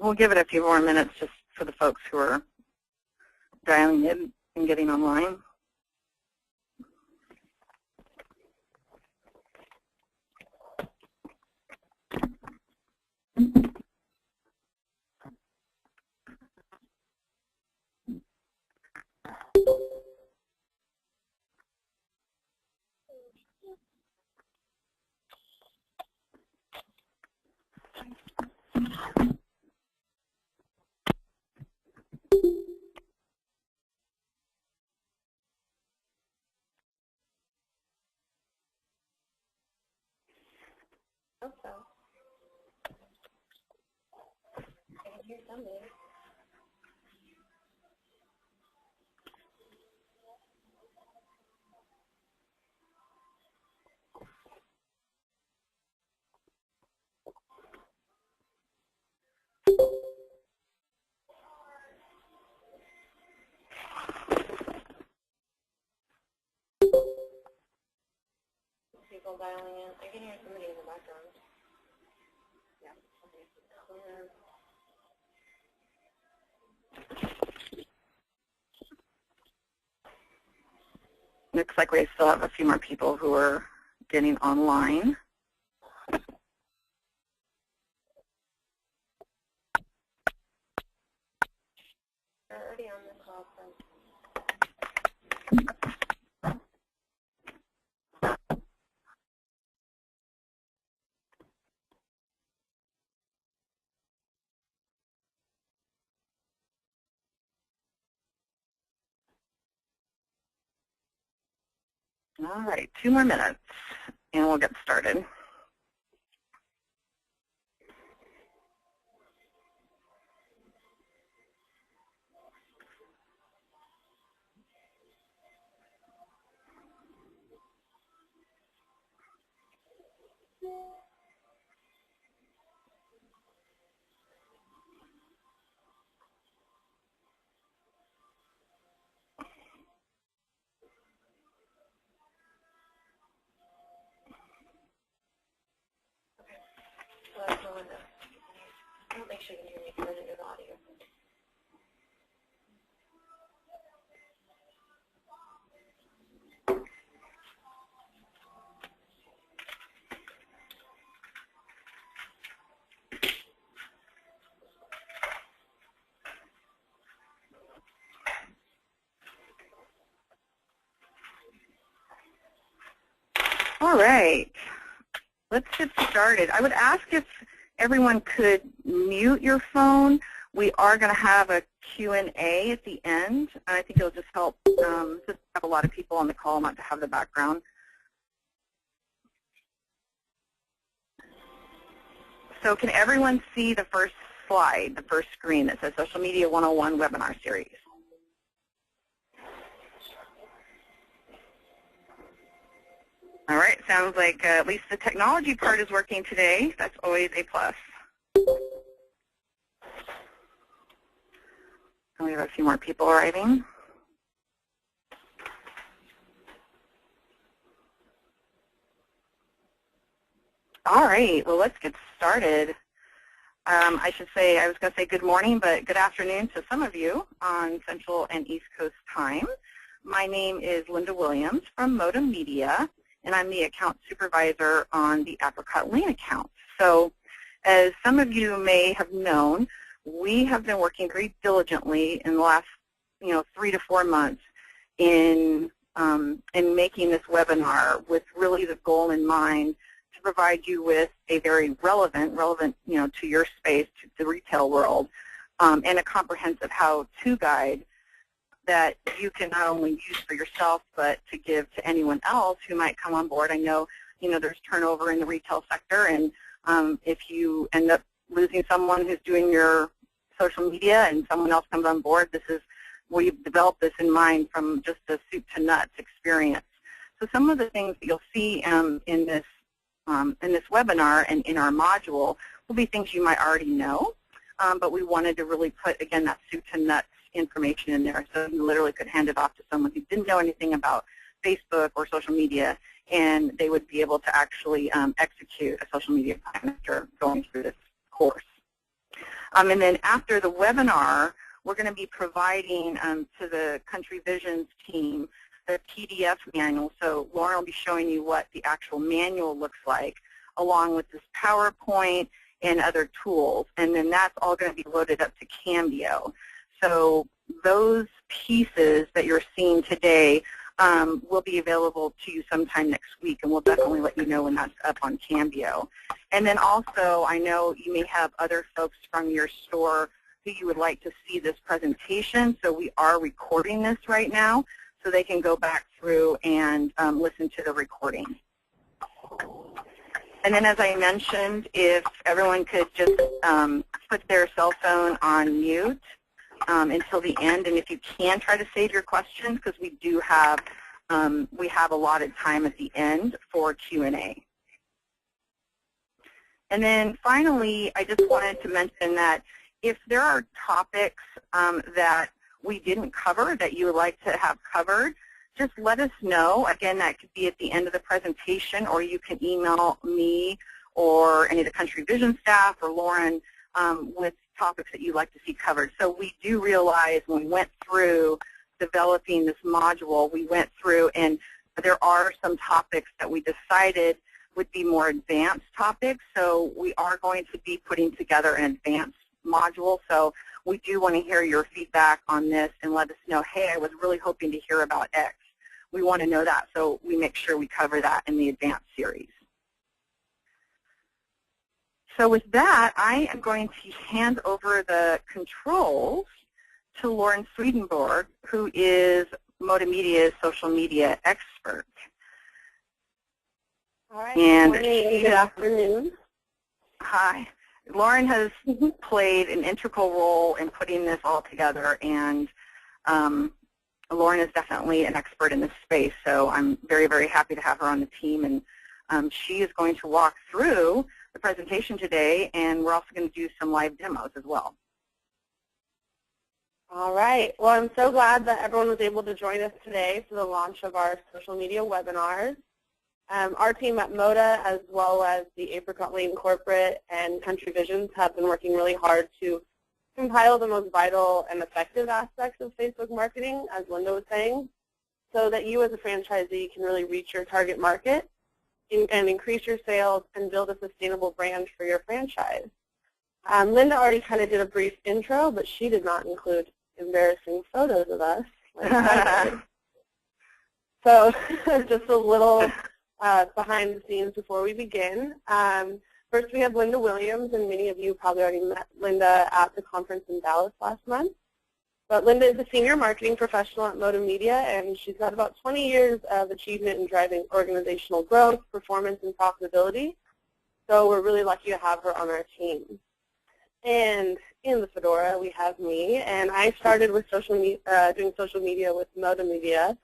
we'll give it a few more minutes just for the folks who are dialing in and getting online. Hope so. I can hear somebody. People dialing in. I can hear somebody in the background. Yeah. Looks like we still have a few more people who are getting online. They're already on the call. All right, 2 more minutes, and we'll get started. So that's Melinda. I don't think she can hear me because I didn't do the audio. All right, let's get started. I would ask if everyone could mute your phone. We are going to have a Q&A at the end, and I think it'll just help just have a lot of people on the call not to have the background. So can everyone see the first slide, the first screen that says Social Media 101 Webinar Series? All right, sounds like at least the technology part is working today. That's always a plus. And we have a few more people arriving. All right, well, let's get started. I should say, I was going to say good morning, but good afternoon to some of you on Central and East Coast time. My name is Linda Williams from Modem Media, and I'm the account supervisor on the Apricot Lane account. So as some of you may have known, we have been working very diligently in the last 3 to 4 months in making this webinar with really the goal in mind to provide you with a very relevant to your space, to the retail world, and a comprehensive how-to guide that you can not only use for yourself, but to give to anyone else who might come on board. I know, there's turnover in the retail sector, and if you end up losing someone who's doing your social media and someone else comes on board, we've developed this in mind from just a soup to nuts experience. So some of the things that you'll see in this webinar and in our module will be things you might already know, but we wanted to really put, again, that soup to nuts information in there, so you literally could hand it off to someone who didn't know anything about Facebook or social media, and they would be able to actually execute a social media plan after going through this course. And then after the webinar, we're going to be providing to the Country Visions team the PDF manual. So Lauren will be showing you what the actual manual looks like, along with this PowerPoint and other tools. And then that's all going to be loaded up to Cambio. So those pieces that you're seeing today will be available to you sometime next week, and we'll definitely let you know when that's up on Cambio. And then also, I know you may have other folks from your store who you would like to see this presentation, so we are recording this right now, so they can go back through and listen to the recording. And then, as I mentioned, if everyone could just put their cell phone on mute until the end, and if you can, try to save your questions, because we do have allotted time at the end for Q&A. And then finally, I just wanted to mention that if there are topics that we didn't cover that you would like to have covered, just let us know. Again, that could be at the end of the presentation, or you can email me or any of the Country Vision staff or Lauren with topics that you'd like to see covered. So we do realize when we went through developing this module, we went through and there are some topics that we decided would be more advanced topics. So we are going to be putting together an advanced module. So we do want to hear your feedback on this and let us know, hey, I was really hoping to hear about X. We want to know that, so we make sure we cover that in the advanced series. So with that, I am going to hand over the controls to Lauren Swedenborg, who is Moda Media's social media expert. All right, good afternoon. Hi. Lauren has played an integral role in putting this all together, and Lauren is definitely an expert in this space, so I'm very, very happy to have her on the team. And she is going to walk through the presentation today, and we're also going to do some live demos as well. All right. Well, I'm so glad that everyone was able to join us today for the launch of our social media webinars. Our team at Moda, as well as the Apricot Lane Corporate and Country Visions, have been working really hard to compile the most vital and effective aspects of Facebook marketing, as Linda was saying, so that you as a franchisee can really reach your target market and increase your sales and build a sustainable brand for your franchise. Linda already kind of did a brief intro, but she did not include embarrassing photos of us like I did. So just a little behind the scenes before we begin. First, we have Linda Williams, and many of you probably already met Linda at the conference in Dallas last month. But Linda is a senior marketing professional at Moda Media, and she's got about 20 years of achievement in driving organizational growth, performance, and profitability. So we're really lucky to have her on our team. And in the fedora, we have me, and I started with doing social media with Moda Media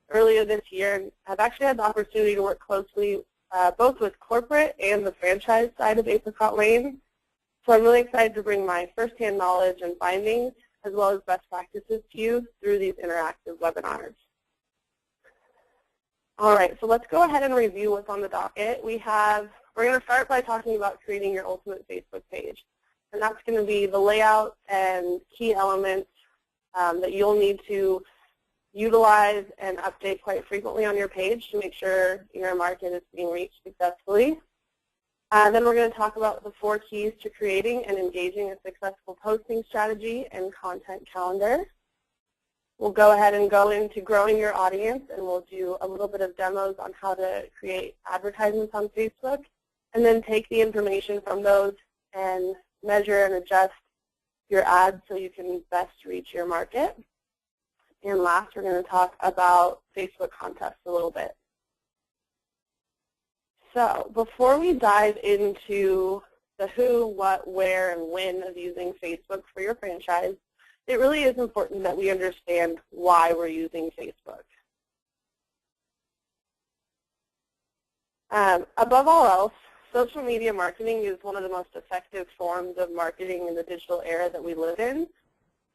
earlier this year, and I've actually had the opportunity to work closely both with corporate and the franchise side of Apricot Lane. So I'm really excited to bring my firsthand knowledge and findings, as well as best practices to you through these interactive webinars. All right, so let's go ahead and review what's on the docket. We're going to start by talking about creating your ultimate Facebook page. And that's going to be the layout and key elements that you'll need to utilize and update quite frequently on your page to make sure your market is being reached successfully. Then we're going to talk about the 4 keys to creating and engaging a successful posting strategy and content calendar. We'll go ahead and go into growing your audience, and we'll do a little bit of demos on how to create advertisements on Facebook, and then take the information from those and measure and adjust your ads so you can best reach your market. And last, we're going to talk about Facebook contests a little bit. So before we dive into the who, what, where, and when of using Facebook for your franchise, it really is important that we understand why we're using Facebook. Above all else, social media marketing is one of the most effective forms of marketing in the digital era that we live in.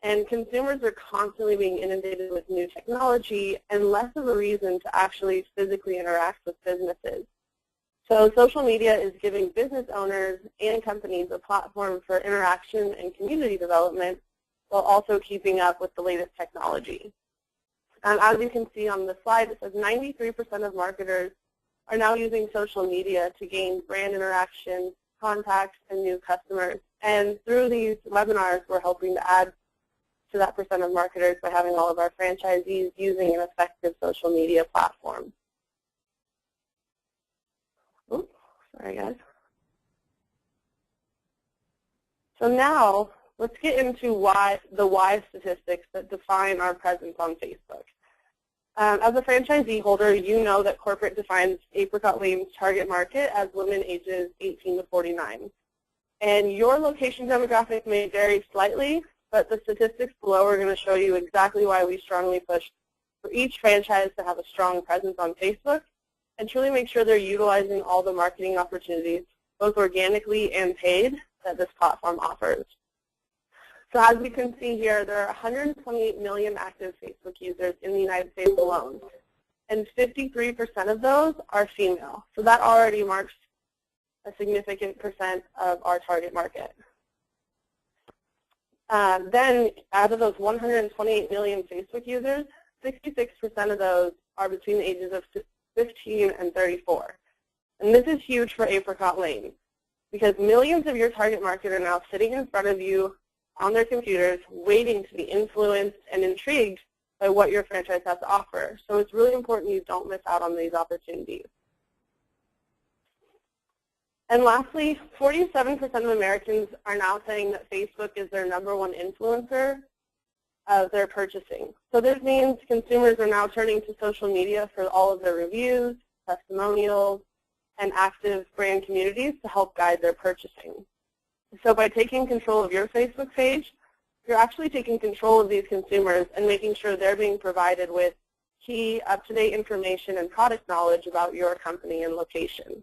And consumers are constantly being inundated with new technology and less of a reason to actually physically interact with businesses. So social media is giving business owners and companies a platform for interaction and community development while also keeping up with the latest technology. As you can see on the slide, it says 93% of marketers are now using social media to gain brand interaction, contacts, and new customers. And through these webinars, we're helping to add to that percent of marketers by having all of our franchisees using an effective social media platform. Oops, sorry guys. So now let's get into the why statistics that define our presence on Facebook. As a franchisee holder, you know that corporate defines Apricot Lane's target market as women ages 18 to 49. And your location demographic may vary slightly, but the statistics below are going to show you exactly why we strongly push for each franchise to have a strong presence on Facebook and truly make sure they're utilizing all the marketing opportunities, both organically and paid, that this platform offers. So as we can see here, there are 128 million active Facebook users in the United States alone, and 53% of those are female. So that already marks a significant percent of our target market. Then out of those 128 million Facebook users, 66% of those are between the ages of 15 and 34. And this is huge for Apricot Lane because millions of your target market are now sitting in front of you on their computers waiting to be influenced and intrigued by what your franchise has to offer. So it's really important you don't miss out on these opportunities. And lastly, 47% of Americans are now saying that Facebook is their #1 influencer of their purchasing. So this means consumers are now turning to social media for all of their reviews, testimonials, and active brand communities to help guide their purchasing. So by taking control of your Facebook page, you're actually taking control of these consumers and making sure they're being provided with key up-to-date information and product knowledge about your company and location.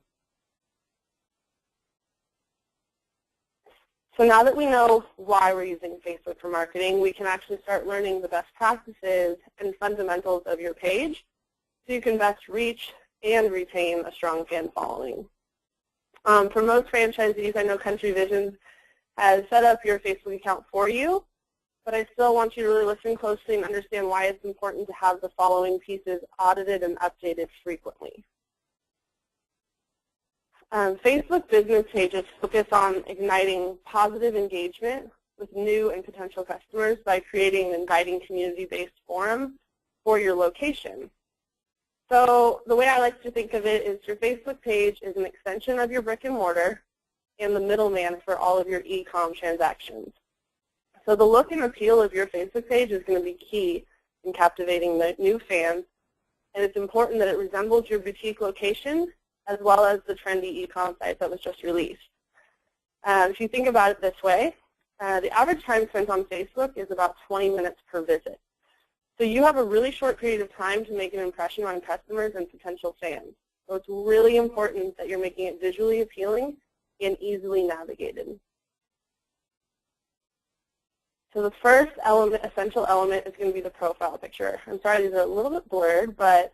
So now that we know why we're using Facebook for marketing, we can actually start learning the best practices and fundamentals of your page so you can best reach and retain a strong fan following. For most franchisees, I know Country Visions has set up your Facebook account for you, but I still want you to really listen closely and understand why it's important to have the following pieces audited and updated frequently. Facebook business pages focus on igniting positive engagement with new and potential customers by creating an inviting community-based forum for your location. So the way I like to think of it is your Facebook page is an extension of your brick and mortar and the middleman for all of your e-com transactions. So the look and appeal of your Facebook page is going to be key in captivating the new fans, and it's important that it resembles your boutique location as well as the trendy e-com site that was just released. If you think about it this way, the average time spent on Facebook is about 20 minutes per visit. So you have a really short period of time to make an impression on customers and potential fans. So it's really important that you're making it visually appealing and easily navigated. So the first element, essential element, is going to be the profile picture. I'm sorry, these are a little bit blurred, but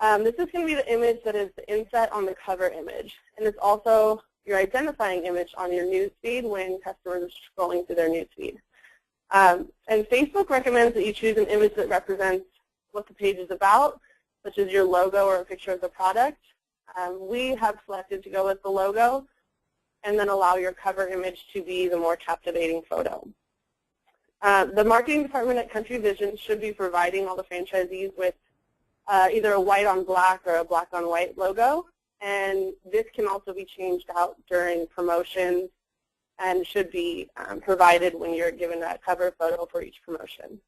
this is going to be the image that is the inset on the cover image. And it's also your identifying image on your newsfeed when customers are scrolling through their newsfeed. And Facebook recommends that you choose an image that represents what the page is about, such as your logo or a picture of the product. We have selected to go with the logo and then allow your cover image to be the more captivating photo. The marketing department at Country Vision should be providing all the franchisees with either a white on black or a black on white logo, and this can also be changed out during promotions and should be provided when you're given a cover photo for each promotion.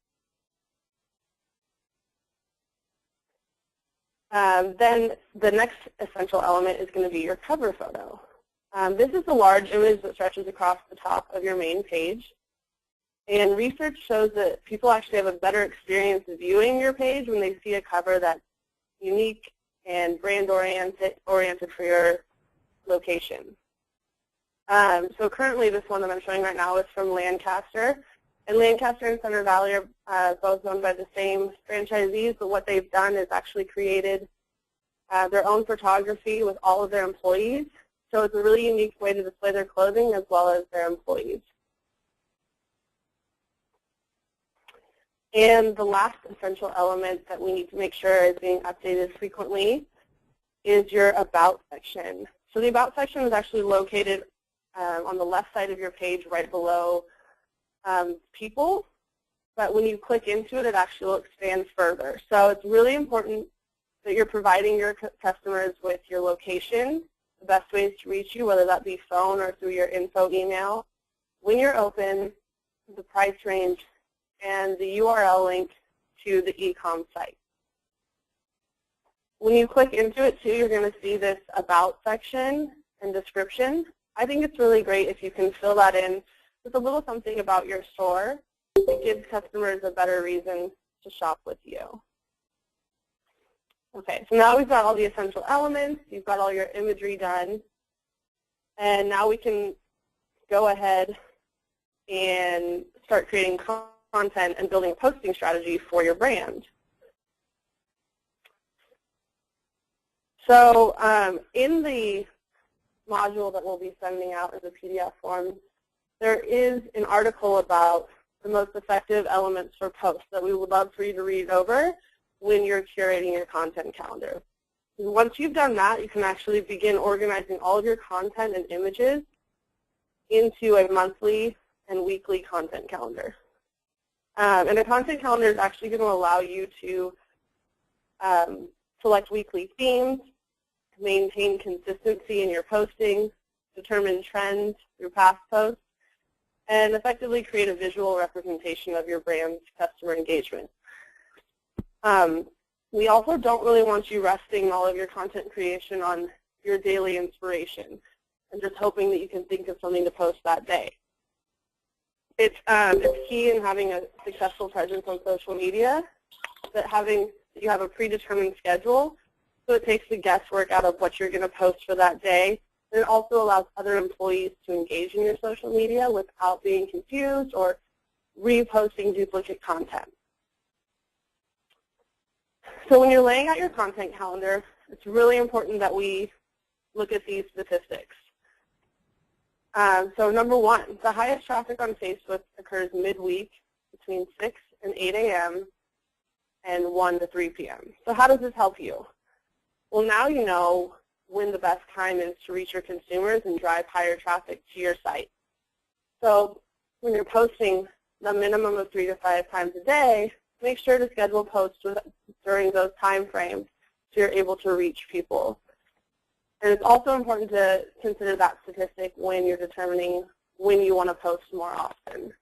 Then the next essential element is going to be your cover photo. This is a large image that stretches across the top of your main page. And research shows that people actually have a better experience viewing your page when they see a cover that's unique and brand-oriented for your location. So currently this one that I'm showing right now is from Lancaster. And Lancaster and Center Valley are both owned by the same franchisees, but what they've done is actually created their own photography with all of their employees. So it's a really unique way to display their clothing as well as their employees. And the last essential element that we need to make sure is being updated frequently is your About section. So the About section is actually located on the left side of your page right below People. But when you click into it, it actually will expand further. So it's really important that you're providing your customers with your location, the best ways to reach you, whether that be phone or through your info email, when you're open, the price range, and the URL link to the e-com site. When you click into it too, you're going to see this About section and description. I think it's really great if you can fill that in with a little something about your store. It gives customers a better reason to shop with you. Okay, so now we've got all the essential elements. You've got all your imagery done. And now we can go ahead and start creating content and building a posting strategy for your brand. So in the module that we'll be sending out as a PDF form, there is an article about the most effective elements for posts that we would love for you to read over when you're curating your content calendar. And once you've done that, you can actually begin organizing all of your content and images into a monthly and weekly content calendar. And a content calendar is actually going to allow you to select weekly themes, maintain consistency in your posting, determine trends through past posts, and effectively create a visual representation of your brand's customer engagement. We also don't really want you resting all of your content creation on your daily inspiration and just hoping that you can think of something to post that day. It's key in having a successful presence on social media that you have a predetermined schedule, so it takes the guesswork out of what you're going to post for that day. And it also allows other employees to engage in your social media without being confused or reposting duplicate content. So when you're laying out your content calendar, it's really important that we look at these statistics. So number one, the highest traffic on Facebook occurs midweek between 6 and 8 a.m. and 1 to 3 p.m. So how does this help you? Well, now you know when the best time is to reach your consumers and drive higher traffic to your site. So when you're posting the minimum of 3 to 5 times a day, make sure to schedule posts during those time frames so you're able to reach people. And it's also important to consider that statistic when you're determining when you want to post more often.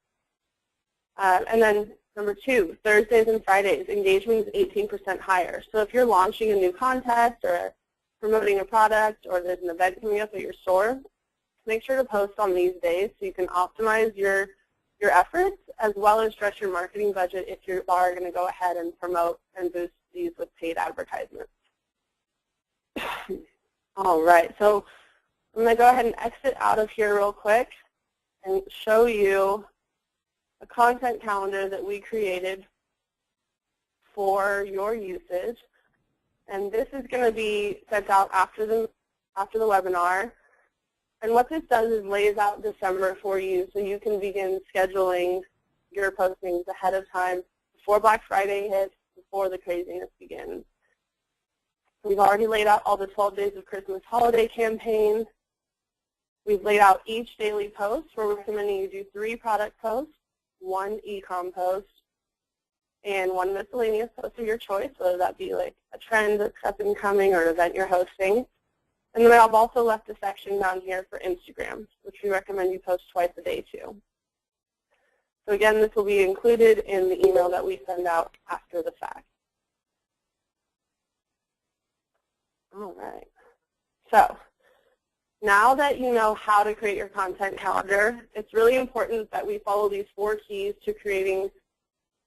And then number two, Thursdays and Fridays, engagement is 18% higher. So if you're launching a new contest or promoting a product or there's an event coming up at your store, make sure to post on these days so you can optimize your efforts as well as stretch your marketing budget if you are going to go ahead and promote and boost these with paid advertisements. All right, so I'm going to go ahead and exit out of here real quick and show you a content calendar that we created for your usage. And this is going to be sent out after the webinar. And what this does is lays out December for you so you can begin scheduling your postings ahead of time before Black Friday hits, before the craziness begins. We've already laid out all the 12 Days of Christmas holiday campaigns. We've laid out each daily post. We're recommending you do 3 product posts, 1 e-com post, and 1 miscellaneous post of your choice, whether that be like a trend that's up and coming or an event you're hosting. And then I've also left a section down here for Instagram, which we recommend you post twice a day too. So again, this will be included in the email that we send out after the fact. All right. So now that you know how to create your content calendar, it's really important that we follow these 4 keys to creating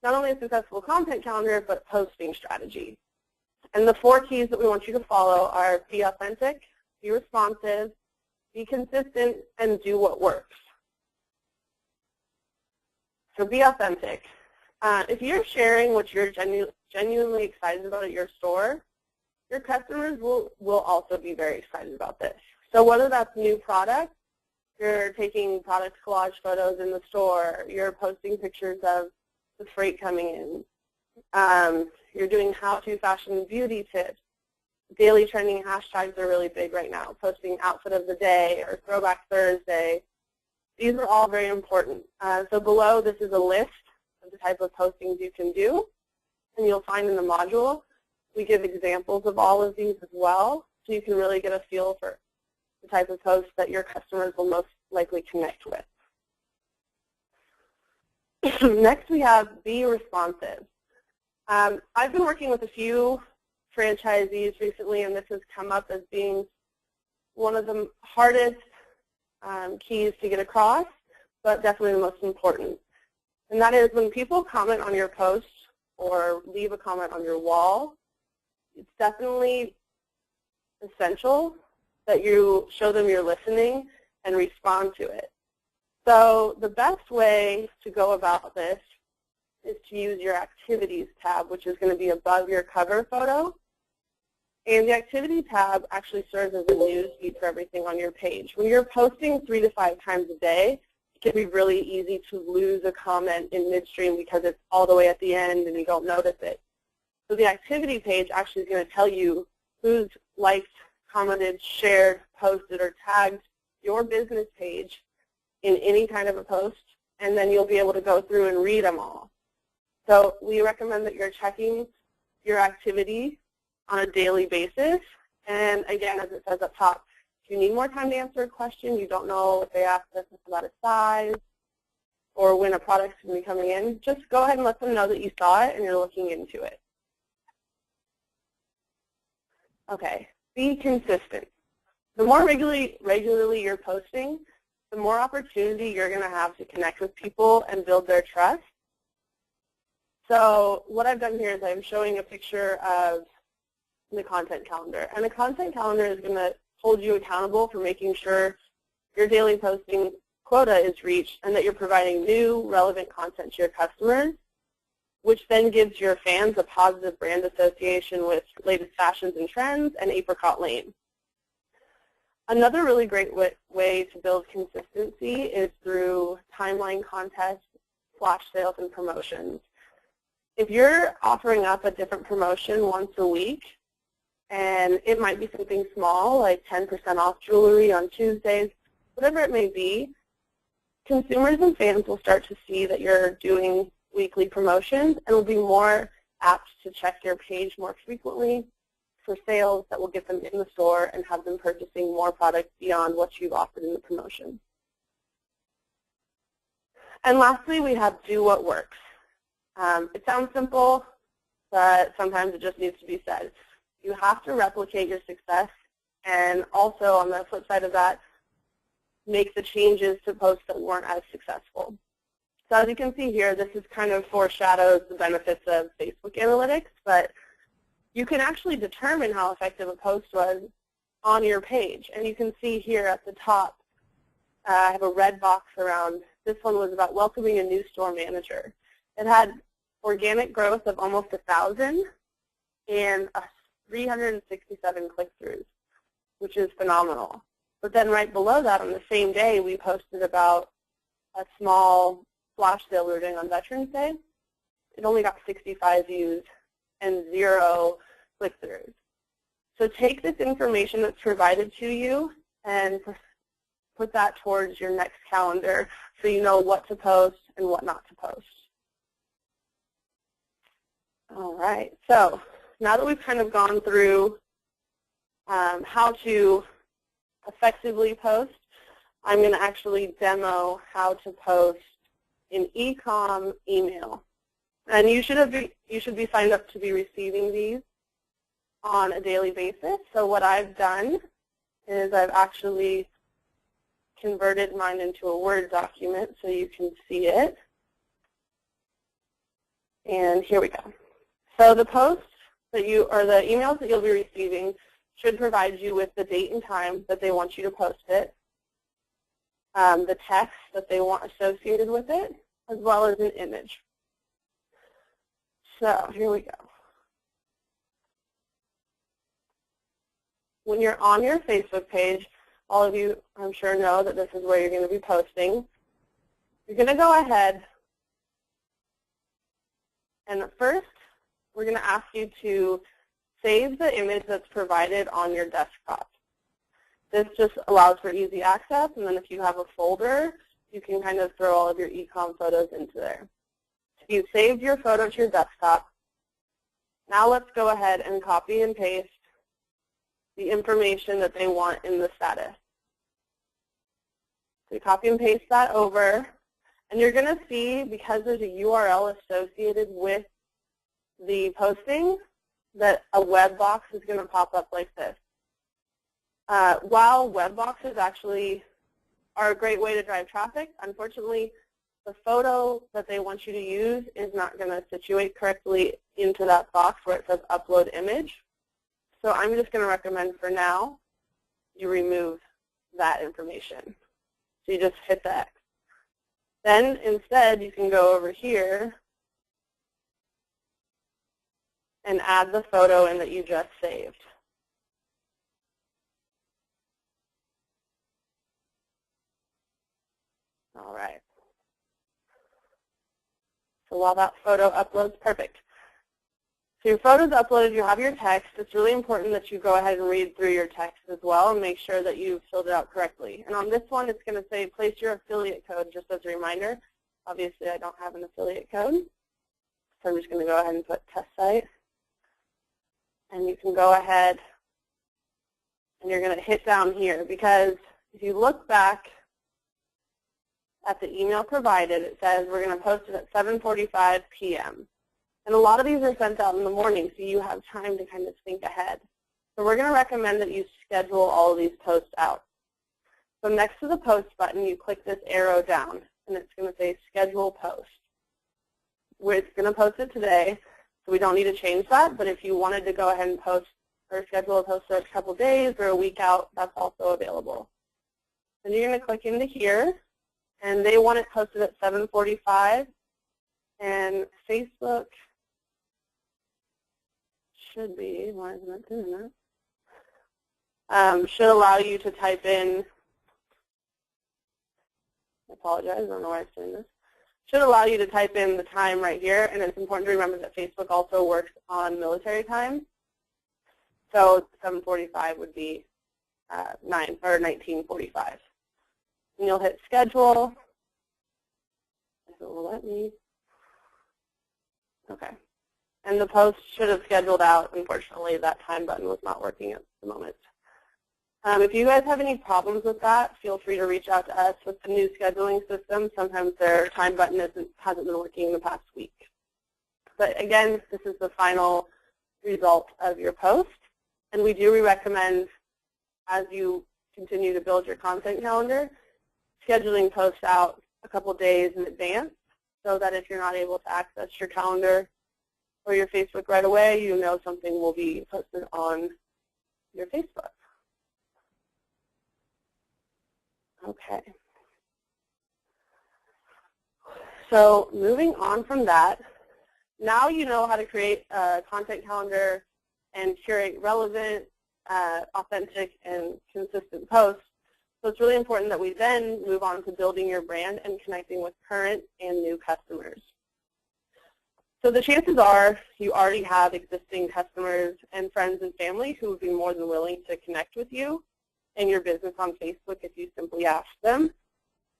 not only a successful content calendar, but posting strategy. And the 4 keys that we want you to follow are be authentic, be responsive, be consistent, and do what works. So be authentic. If you're sharing what you're genuinely excited about at your store, your customers will also be very excited about this. So whether that's new products, you're taking product collage photos in the store, you're posting pictures of the freight coming in, you're doing how-to fashion and beauty tips. Daily trending hashtags are really big right now, posting outfit of the day or throwback Thursday. These are all very important. So below, this is a list of the type of postings you can do, and you'll find in the module, we give examples of all of these as well, so you can really get a feel for the type of posts that your customers will most likely connect with. Next, we have be responsive. I've been working with a few franchisees recently, and this has come up as being one of the hardest keys to get across, but definitely the most important. And that is when people comment on your post or leave a comment on your wall, it's definitely essential that you show them you're listening and respond to it. So the best way to go about this is to use your Activities tab, which is going to be above your cover photo. And the Activity tab actually serves as a news feed for everything on your page. When you're posting 3 to 5 times a day, it can be really easy to lose a comment in midstream because it's all the way at the end and you don't notice it. So the Activity page actually is going to tell you who's liked, commented, shared, posted, or tagged your business page in any kind of a post, and then you'll be able to go through and read them all. So we recommend that you're checking your activity on a daily basis. And again, as it says up top, if you need more time to answer a question, you don't know if they ask us about a size or when a product's going to be coming in, just go ahead and let them know that you saw it and you're looking into it. Okay, be consistent. The more regularly you're posting, the more opportunity you're going to have to connect with people and build their trust. So what I've done here is I'm showing a picture of the content calendar. And the content calendar is going to hold you accountable for making sure your daily posting quota is reached and that you're providing new, relevant content to your customers, which then gives your fans a positive brand association with latest fashions and trends and Apricot Lane. Another really great way to build consistency is through timeline contests, flash sales, and promotions. If you're offering up a different promotion once a week, and it might be something small like 10% off jewelry on Tuesdays, whatever it may be, consumers and fans will start to see that you're doing weekly promotions and will be more apt to check your page more frequently for sales that will get them in the store and have them purchasing more products beyond what you've offered in the promotion. And lastly, we have do what works. It sounds simple, but sometimes it just needs to be said. You have to replicate your success, and also on the flip side of that, make the changes to posts that weren't as successful. So as you can see here, this is kind of foreshadows the benefits of Facebook analytics, but you can actually determine how effective a post was on your page. And you can see here at the top, I have a red box around. This one was about welcoming a new store manager. It had organic growth of almost 1,000 and 367 click-throughs, which is phenomenal. But then right below that, on the same day, we posted about a small flash sale we were doing on Veterans Day. It only got 65 views and 0 click-throughs. So take this information that's provided to you and put that towards your next calendar so you know what to post and what not to post. All right, so now that we've kind of gone through how to effectively post, I'm going to actually demo how to post in e-com email. And you should be signed up to be receiving these on a daily basis. So what I've done is I've actually converted mine into a Word document so you can see it. And here we go. So the posts that or the emails that you'll be receiving should provide you with the date and time that they want you to post it, the text that they want associated with it, as well as an image. So here we go. when you're on your Facebook page, all of you, I'm sure, know that this is where you're going to be posting. You're going to go ahead, and first, we're going to ask you to save the image that's provided on your desktop. This just allows for easy access, and then if you have a folder, you can kind of throw all of your e-com photos into there. You've saved your photo to your desktop. Now let's go ahead and copy and paste the information that they want in the status. So you copy and paste that over, and you're going to see, because there's a URL associated with the posting, that a web box is going to pop up like this. While web boxes actually are a great way to drive traffic, unfortunately, the photo that they want you to use is not going to situate correctly into that box where it says upload image. So I'm just going to recommend for now you remove that information. So you just hit the X. Then instead you can go over here and add the photo in that you just saved. All right. So while that photo uploads, perfect. So your photo's uploaded, you have your text. It's really important that you go ahead and read through your text as well and make sure that you've filled it out correctly. And on this one, it's going to say place your affiliate code, just as a reminder. Obviously, I don't have an affiliate code, so I'm just going to go ahead and put test site. And you can go ahead and you're going to hit down here, because if you look back at the email provided, it says we're going to post it at 7:45 p.m. And a lot of these are sent out in the morning, so you have time to kind of think ahead. So we're going to recommend that you schedule all of these posts out. So next to the post button, you click this arrow down, and it's going to say schedule post. We're going to post it today, so we don't need to change that. But if you wanted to go ahead and post or schedule a post for a couple days or a week out, that's also available. Then you're going to click into here, and they want it posted at 7:45. And Facebook should be, why isn't it doing that? Should allow you to type in, I apologize, I don't know why it's doing this. Should allow you to type in the time right here, and it's important to remember that Facebook also works on military time. So 7:45 would be 19:45. And you'll hit schedule. If it will let me. Okay. And the post should have scheduled out. Unfortunately, that time button was not working at the moment. If you guys have any problems with that, feel free to reach out to us with the new scheduling system. Sometimes their time button hasn't been working in the past week. But again, this is the final result of your post. And we do recommend, as you continue to build your content calendar, scheduling posts out a couple days in advance, so that if you're not able to access your calendar or your Facebook right away, you know something will be posted on your Facebook. Okay. So moving on from that, now you know how to create a content calendar and curate relevant, authentic, and consistent posts. So it's really important that we then move on to building your brand and connecting with current and new customers. So the chances are you already have existing customers and friends and family who would be more than willing to connect with you and your business on Facebook if you simply ask them.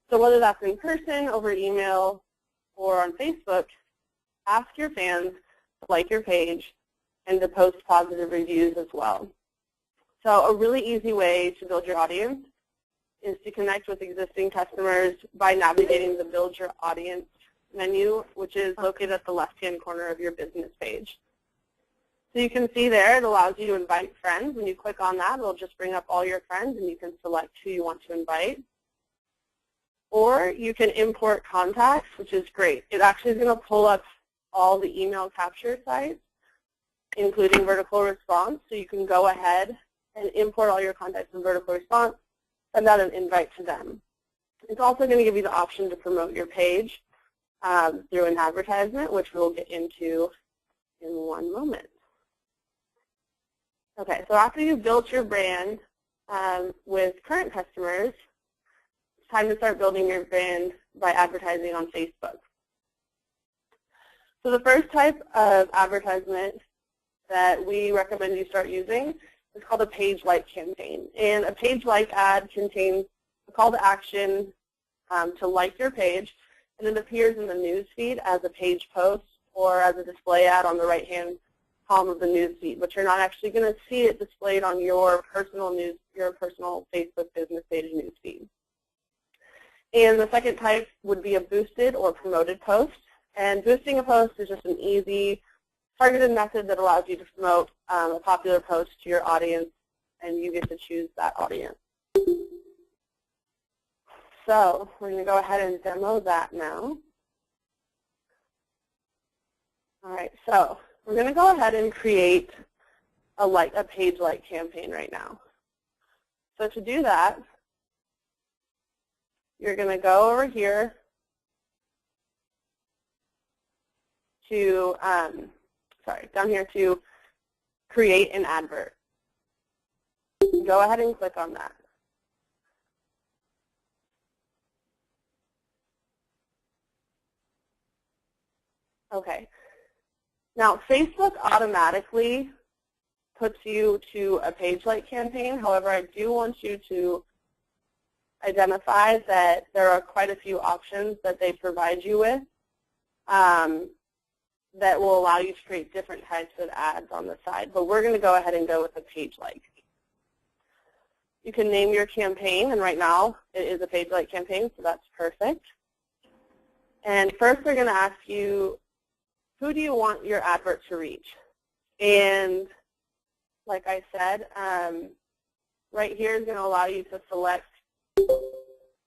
So whether that's in person, over email, or on Facebook, ask your fans to like your page and to post positive reviews as well. So a really easy way to build your audience is to connect with existing customers by navigating the Build Your Audience menu, which is located at the left-hand corner of your business page. So you can see there it allows you to invite friends. When you click on that, it'll just bring up all your friends, and you can select who you want to invite. Or you can import contacts, which is great. It actually is going to pull up all the email capture sites, including vertical response. So you can go ahead and import all your contacts in vertical response, send out an invite to them. It's also going to give you the option to promote your page through an advertisement, which we'll get into in one moment. Okay, so after you've built your brand with current customers, it's time to start building your brand by advertising on Facebook. So the first type of advertisement that we recommend you start using is called a page like campaign. And a page like ad contains a call to action to like your page, and it appears in the news feed as a page post or as a display ad on the right-hand column of the news feed, but you're not actually going to see it displayed on your personal Facebook business page news feed. And the second type would be a boosted or promoted post. And boosting a post is just an easy, targeted method that allows you to promote a popular post to your audience, and you get to choose that audience. So we're going to go ahead and demo that now. All right, so we're going to go ahead and create a page-like campaign right now. So to do that, you're going to go over here to, down here to create an advert. Go ahead and click on that. Okay. Now, Facebook automatically puts you to a page-like campaign. However, I do want you to identify that there are quite a few options that they provide you with that will allow you to create different types of ads on the side. But we're going to go ahead and go with a page-like. You can name your campaign, and right now it is a page-like campaign, so that's perfect. And first they're going to ask you, who do you want your advert to reach? And like I said, right here is going to allow you to select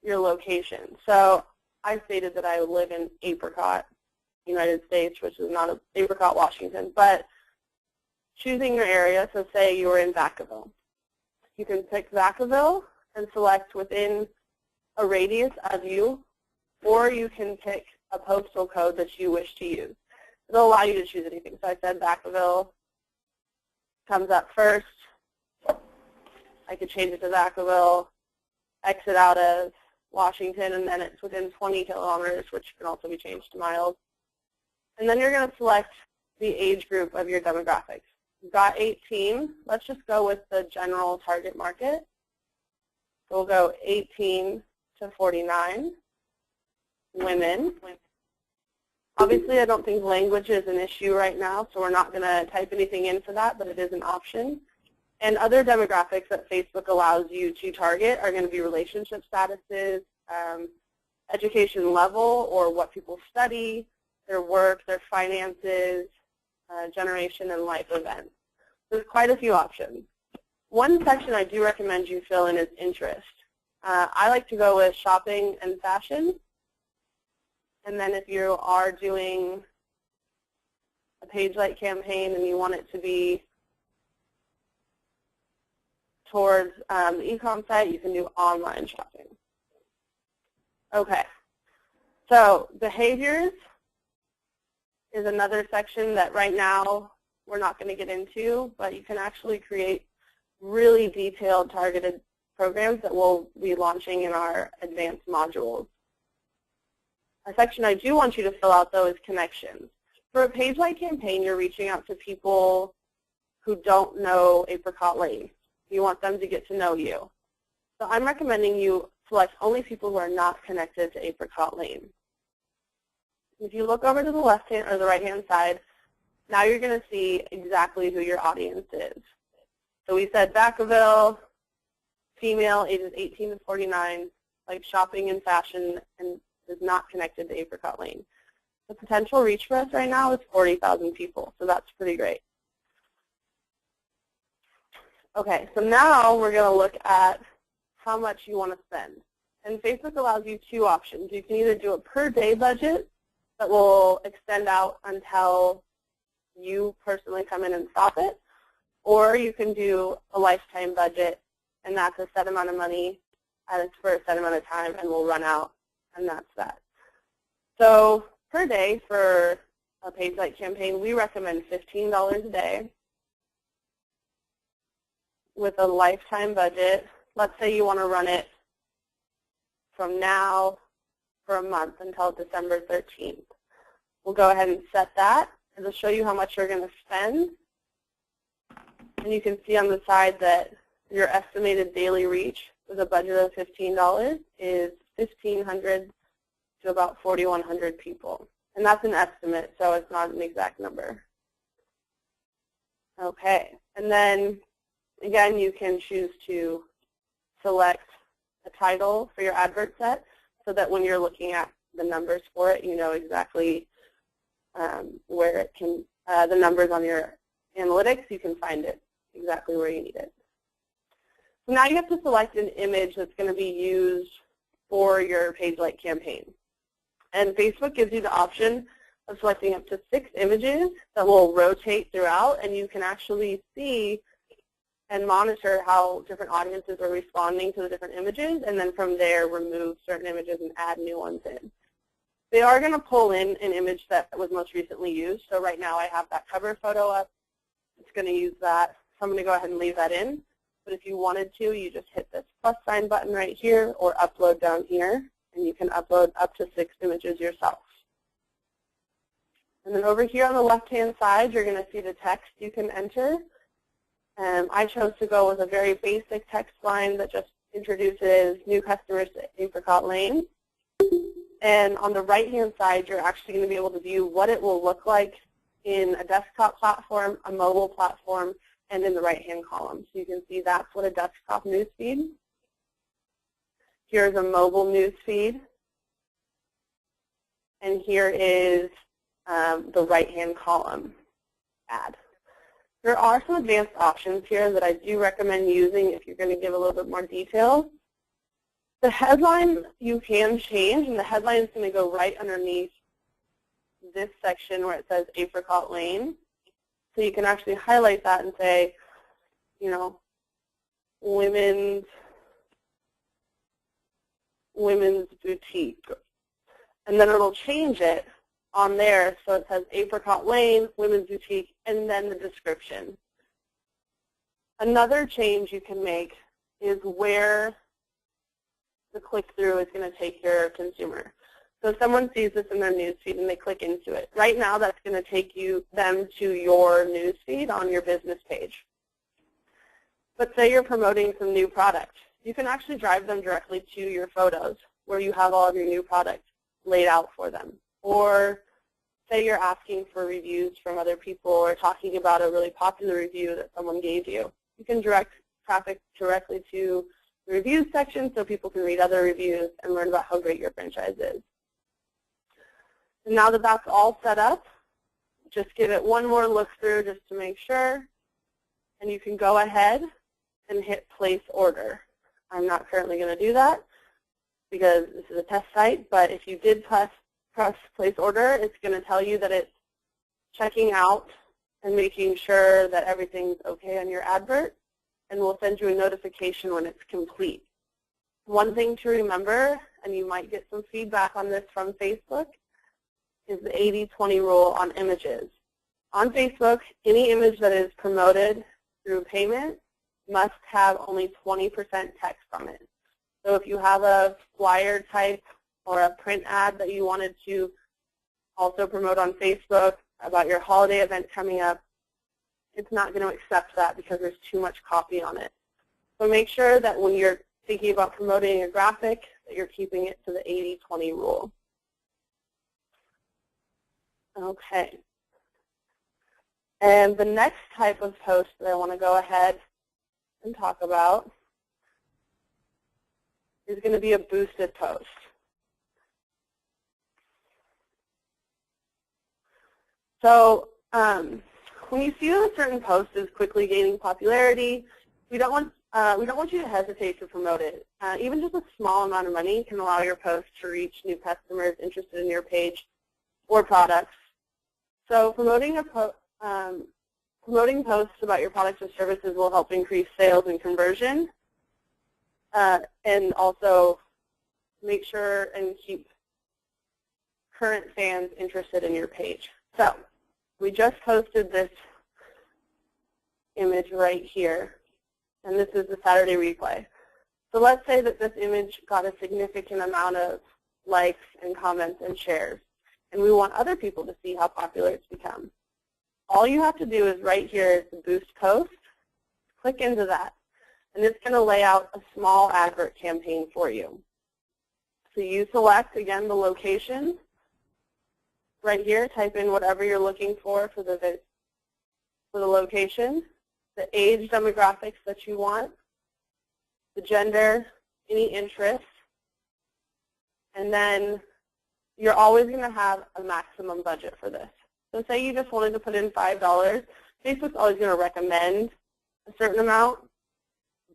your location. So I stated that I live in Apricot, United States, which is not Apricot, Washington, but choosing your area, so say you were in Vacaville. You can pick Vacaville and select within a radius of you, or you can pick a postal code that you wish to use. It'll allow you to choose anything. So I said Vacaville comes up first. I could change it to Vacaville, exit out of Washington, and then it's within 20 kilometers, which can also be changed to miles. And then you're going to select the age group of your demographics. You've got 18. Let's just go with the general target market. So we'll go 18 to 49, women. Obviously, I don't think language is an issue right now, so we're not going to type anything in for that, but it is an option. And other demographics that Facebook allows you to target are going to be relationship statuses, education level, or what people study, their work, their finances, generation, and life events. There's quite a few options. One section I do recommend you fill in is interest. I like to go with shopping and fashion. And then if you are doing a page-like campaign and you want it to be towards the e-com site, you can do online shopping. Okay. So behaviors is another section that right now we're not going to get into, but you can actually create really detailed targeted programs that we'll be launching in our advanced modules. A section I do want you to fill out, though, is connections. For a page-like campaign, you're reaching out to people who don't know Apricot Lane. You want them to get to know you. So I'm recommending you select only people who are not connected to Apricot Lane. If you look over to the left-hand or the right-hand side, now you're going to see exactly who your audience is. So we said Vacaville, female, ages 18 to 49, like shopping and fashion, and is not connected to Apricot Lane. The potential reach for us right now is 40,000 people, so that's pretty great. Okay, so now we're going to look at how much you want to spend. And Facebook allows you two options. You can either do a per-day budget that will extend out until you personally come in and stop it, or you can do a lifetime budget, and that's a set amount of money, and it's for a set amount of time, and will run out, and that's that. So per day for a page-like campaign, we recommend $15 a day. with a lifetime budget. Let's say you want to run it from now for a month until December 13th. We'll go ahead and set that. It'll show you how much you're going to spend. And you can see on the side that your estimated daily reach with a budget of $15 is 1,500 to about 4,100 people. And that's an estimate, so it's not an exact number. Okay, and then again, you can choose to select a title for your advert set so that when you're looking at the numbers for it, you know exactly where it can, the numbers on your analytics, you can find it exactly where you need it. So now you have to select an image that's going to be used for your page like campaign. And Facebook gives you the option of selecting up to 6 images that will rotate throughout, and you can actually see and monitor how different audiences are responding to the different images, and then from there remove certain images and add new ones in. They are going to pull in an image that was most recently used. So right now I have that cover photo up. It's going to use that. So I'm going to go ahead and leave that in. But if you wanted to, you just hit this plus sign button right here or upload down here, and you can upload up to 6 images yourself. And then over here on the left-hand side, you're going to see the text you can enter. I chose to go with a very basic text line that just introduces new customers to Apricot Lane. And on the right-hand side, you're actually going to be able to view what it will look like in a desktop platform, a mobile platform, and in the right-hand column. So you can see that's what a desktop news feed. Here's a mobile news feed. And here is the right-hand column ad. There are some advanced options here that I do recommend using if you're going to give a little bit more detail. The headline you can change, and the headline is going to go right underneath this section where it says Apricot Lane. So you can actually highlight that and say, you know, women's boutique. And then it'll change it on there so it says Apricot Lane, women's boutique, and then the description. Another change you can make is where the click-through is going to take your consumer. So if someone sees this in their newsfeed and they click into it, right now that's going to take them to your newsfeed on your business page. But say you're promoting some new product. You can actually drive them directly to your photos where you have all of your new products laid out for them. Or say you're asking for reviews from other people or talking about a really popular review that someone gave you. You can direct traffic directly to the reviews section so people can read other reviews and learn about how great your franchise is. And now that that's all set up, just give it one more look through just to make sure. And you can go ahead and hit place order. I'm not currently going to do that because this is a test site, but if you did press place order, it's going to tell you that it's checking out and making sure that everything's okay on your advert, and we'll send you a notification when it's complete. One thing to remember, and you might get some feedback on this from Facebook, is the 80-20 rule on images. On Facebook, any image that is promoted through payment must have only 20% text on it. So if you have a flyer type or a print ad that you wanted to also promote on Facebook about your holiday event coming up, it's not going to accept that because there's too much copy on it. So make sure that when you're thinking about promoting a graphic, that you're keeping it to the 80-20 rule. Okay. And the next type of post that I want to go ahead and talk about is going to be a boosted post. So when you see that a certain post is quickly gaining popularity, we don't want you to hesitate to promote it. Even just a small amount of money can allow your post to reach new customers interested in your page or products. So promoting posts about your products or services will help increase sales and conversion, and also make sure and keep current fans interested in your page. So we just posted this image right here. and this is the Saturday replay. So let's say that this image got a significant amount of likes and comments and shares, and we want other people to see how popular it's become. All you have to do is right here is the boost post, click into that, and it's going to lay out a small advert campaign for you. So you select, again, the location. Right here, type in whatever you're looking for the location, the age demographics that you want, the gender, any interests, and then you're always going to have a maximum budget for this. So say you just wanted to put in $5. Facebook's always going to recommend a certain amount,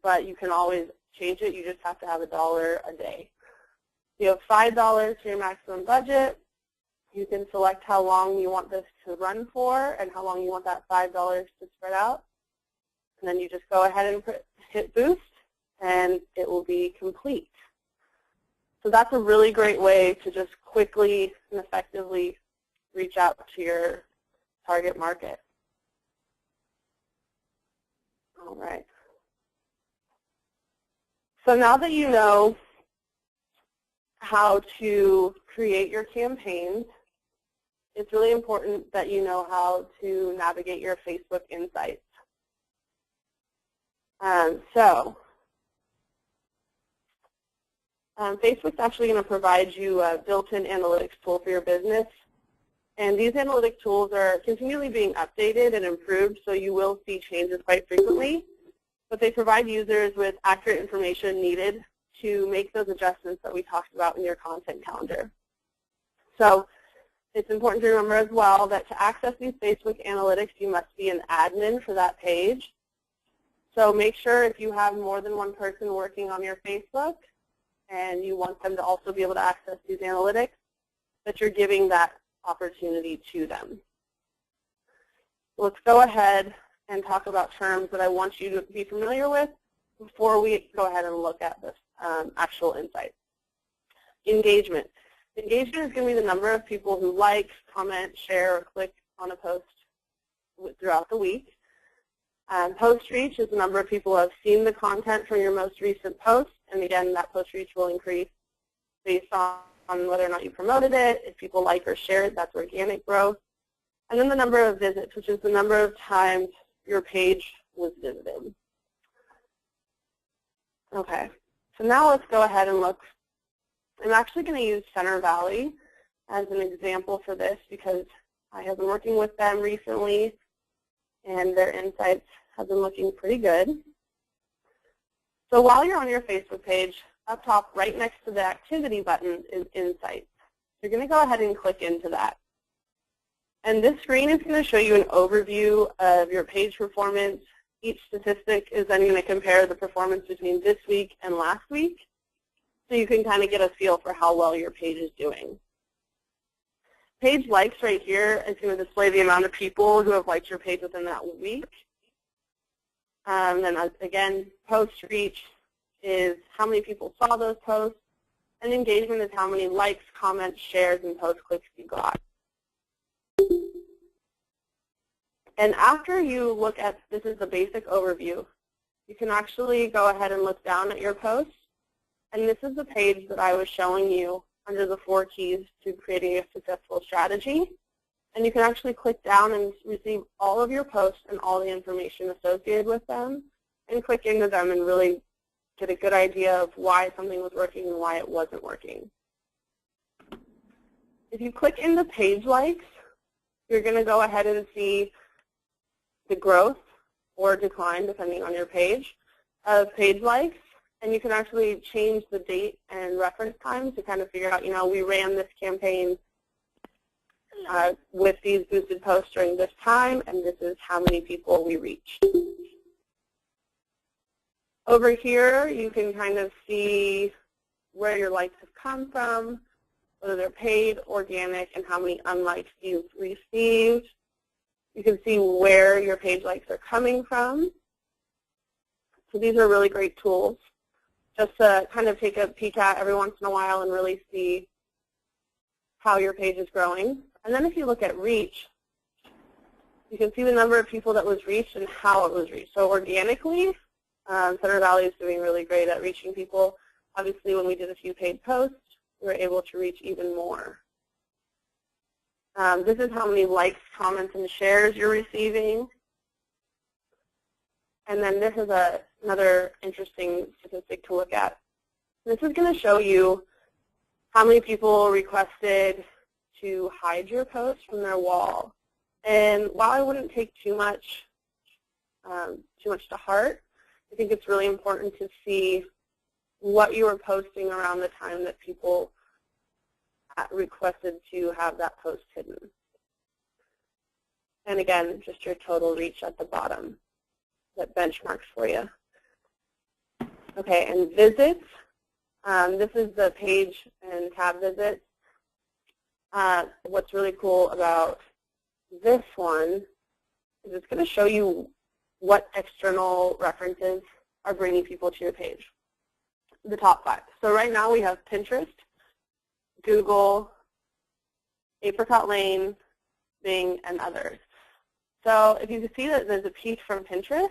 but you can always change it. You just have to have $1 a day. You have $5 for your maximum budget. You can select how long you want this to run for and how long you want that $5 to spread out. And then you just go ahead and hit boost, and it will be complete. So that's a really great way to just quickly and effectively reach out to your target market. All right. So now that you know how to create your campaigns, it's really important that you know how to navigate your Facebook Insights. Facebook's actually going to provide you a built-in analytics tool for your business. And these analytic tools are continually being updated and improved, so you will see changes quite frequently. But they provide users with accurate information needed to make those adjustments that we talked about in your content calendar. So it's important to remember as well that to access these Facebook analytics, you must be an admin for that page. So make sure if you have more than one person working on your Facebook and you want them to also be able to access these analytics, that you're giving that opportunity to them. Let's go ahead and talk about terms that I want you to be familiar with before we go ahead and look at this actual insight. Engagement. Engagement is going to be the number of people who like, comment, share, or click on a post throughout the week. Post reach is the number of people who have seen the content from your most recent post, and again, that post reach will increase based on whether or not you promoted it. If people like or share it, that's organic growth. And then the number of visits, which is the number of times your page was visited. Okay, so now let's go ahead and look. I'm actually going to use Center Valley as an example for this because I have been working with them recently and their insights have been looking pretty good. So while you're on your Facebook page, up top right next to the activity button is Insights. You're going to go ahead and click into that. And this screen is going to show you an overview of your page performance. Each statistic is then going to compare the performance between this week and last week, so you can kind of get a feel for how well your page is doing. Page likes right here is going to display the amount of people who have liked your page within that week. Then again, post reach is how many people saw those posts, and engagement is how many likes, comments, shares, and post clicks you got. And after you look at, this is the basic overview, you can actually go ahead and look down at your posts. And this is the page that I was showing you under the 4 keys to creating a successful strategy. And you can actually click down and receive all of your posts and all the information associated with them and click into them and really get a good idea of why something was working and why it wasn't working. If you click into page likes, you're going to go ahead and see the growth or decline, depending on your page, of page likes. And you can actually change the date and reference time to kind of figure out, we ran this campaign with these boosted posts during this time, and this is how many people we reached. Over here, you can kind of see where your likes have come from, whether they're paid, organic, and how many unlikes you've received. You can see where your page likes are coming from. So these are really great tools just to kind of take a peek at every once in a while and really see how your page is growing. And then if you look at reach, you can see the number of people that was reached and how it was reached. So organically, Center Valley is doing really great at reaching people. Obviously, when we did a few paid posts, we were able to reach even more. This is how many likes, comments, and shares you're receiving. And then this is another interesting statistic to look at. This is going to show you how many people requested to hide your post from their wall. And while I wouldn't take too much to heart, I think it's really important to see what you were posting around the time that people requested to have that post hidden. And again, just your total reach at the bottom that benchmarks for you. Okay, and visits. This is the page and tab visits. What's really cool about this one is it's going to show you what external references are bringing people to your page. The top 5. So right now we have Pinterest, Google, Apricot Lane, Bing, and others. So if you can see that there's a peak from Pinterest,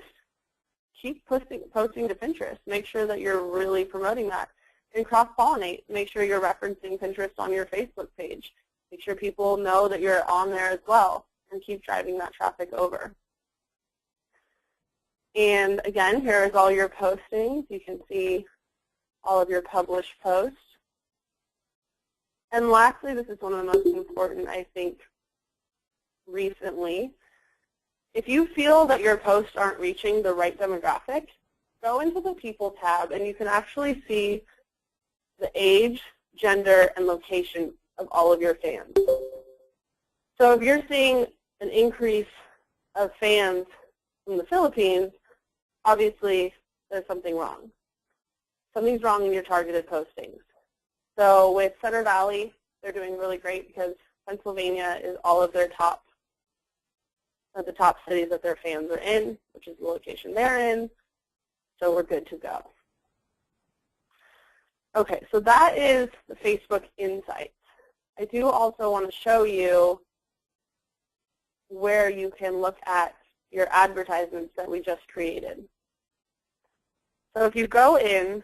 keep posting to Pinterest. Make sure that you're really promoting that. And cross-pollinate. Make sure you're referencing Pinterest on your Facebook page. Make sure people know that you're on there as well, and keep driving that traffic over. And again, here is all your postings. You can see all of your published posts. And lastly, this is one of the most important, I think, recently. If you feel that your posts aren't reaching the right demographic, go into the People tab, and you can actually see the age, gender, and location of all of your fans. So if you're seeing an increase of fans from the Philippines, obviously there's something wrong. Something's wrong in your targeted postings. So with Center Valley, they're doing really great because Pennsylvania is all of their top cities that their fans are in, which is the location they're in. So we're good to go. Okay, so that is the Facebook Insights. I do also want to show you where you can look at your advertisements that we just created. So if you go in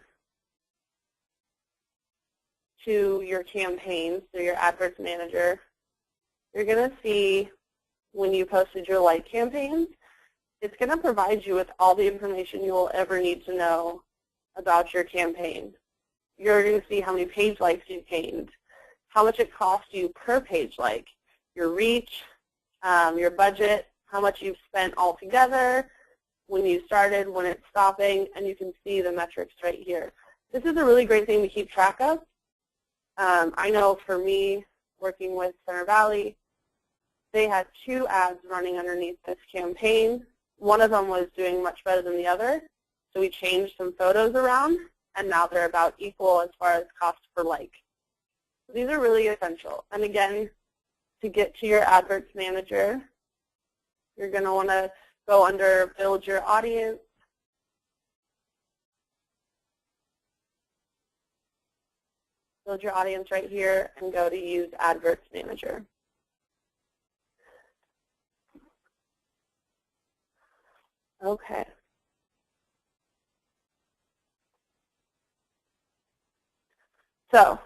to your campaigns, so your Adverts Manager, you're going to see when you posted your like campaigns, it's going to provide you with all the information you will ever need to know about your campaign. You're going to see how many page likes you gained, how much it cost you per page like, your reach, your budget, how much you've spent altogether, when you started, when it's stopping, and you can see the metrics right here. This is a really great thing to keep track of. I know for me, working with Center Valley, they had 2 ads running underneath this campaign. One of them was doing much better than the other, so we changed some photos around, and now they're about equal as far as cost per like. So these are really essential. And again, to get to your Adverts Manager, you're going to want to go under Build Your Audience. Build your audience right here and go to Use Adverts Manager. Okay. So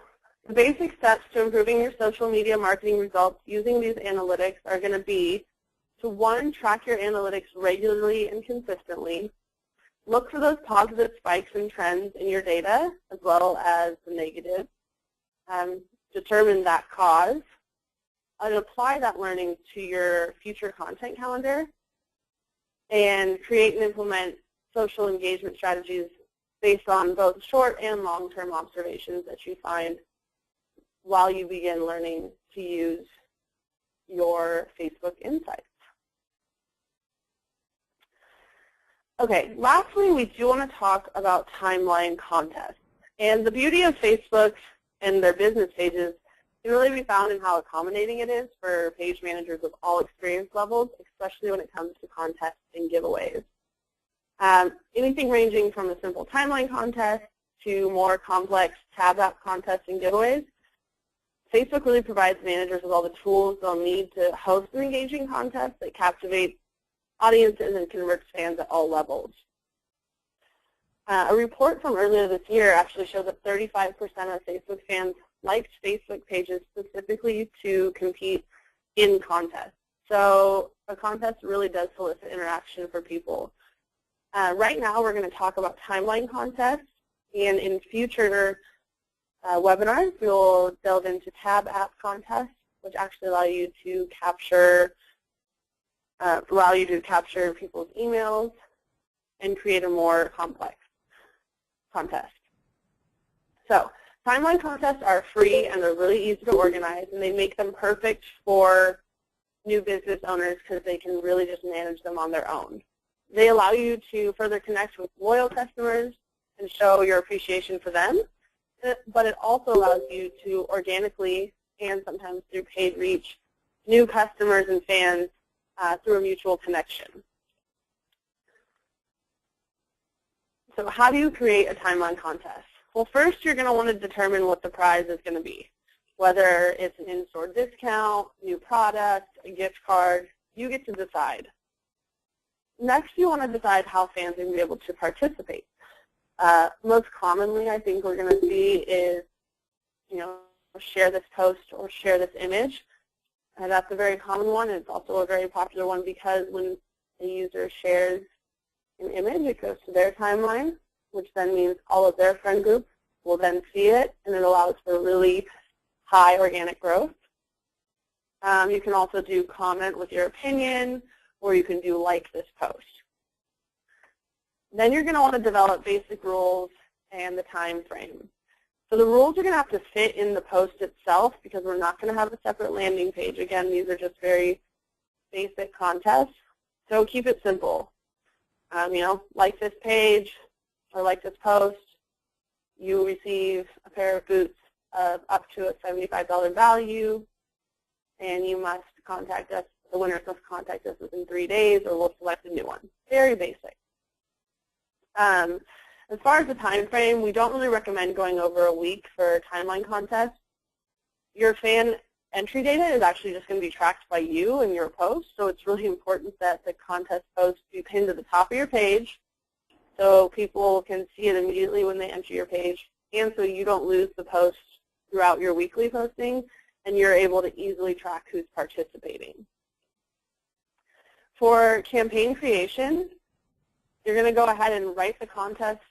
the basic steps to improving your social media marketing results using these analytics are going to be to, 1, track your analytics regularly and consistently. Look for those positive spikes and trends in your data as well as the negative. Determine that cause and apply that learning to your future content calendar, and create and implement social engagement strategies based on both short and long-term observations that you find while you begin learning to use your Facebook Insights. Okay, lastly, we do want to talk about timeline contests. And the beauty of Facebook and their business pages can really be found in how accommodating it is for page managers of all experience levels, especially when it comes to contests and giveaways. Anything ranging from a simple timeline contest to more complex tab app contests and giveaways, Facebook really provides managers with all the tools they'll need to host an engaging contest that captivates audiences and converts fans at all levels. A report from earlier this year actually showed that 35% of Facebook fans liked Facebook pages specifically to compete in contests. So a contest really does solicit interaction for people. Right now we're going to talk about timeline contests, and in future webinars we'll delve into tab app contests, which actually allow you to capture people's emails and create a more complex contest. So timeline contests are free and they're really easy to organize, and they make them perfect for new business owners because they can really just manage them on their own. They allow you to further connect with loyal customers and show your appreciation for them, but it also allows you to organically and sometimes through paid reach new customers and fans through a mutual connection. So how do you create a timeline contest? Well, first you're going to want to determine what the prize is going to be, whether it's an in-store discount, new product, a gift card. You get to decide. Next, you want to decide how fans are going to be able to participate. Most commonly, I think we're going to see is, share this post or share this image. That's a very common one. It's also a very popular one because when a user shares an image, it goes to their timeline, which then means all of their friend groups will then see it, and it allows for really high organic growth. You can also do comment with your opinion, or you can do like this post. Then you're going to want to develop basic rules and the time frame. So the rules are going to have to fit in the post itself because we're not going to have a separate landing page. Again, these are just very basic contests. So keep it simple. Like this page or like this post, you receive a pair of boots of up to a $75 value, and you must contact us. The winners must contact us within 3 days, or we'll select a new one. Very basic. As far as the time frame, we don't really recommend going over a week for a timeline contest. Your fan entry data is actually just going to be tracked by you and your post, so it's really important that the contest post be pinned to the top of your page so people can see it immediately when they enter your page, and so you don't lose the post throughout your weekly posting, and you're able to easily track who's participating. For campaign creation, you're going to go ahead and write the contest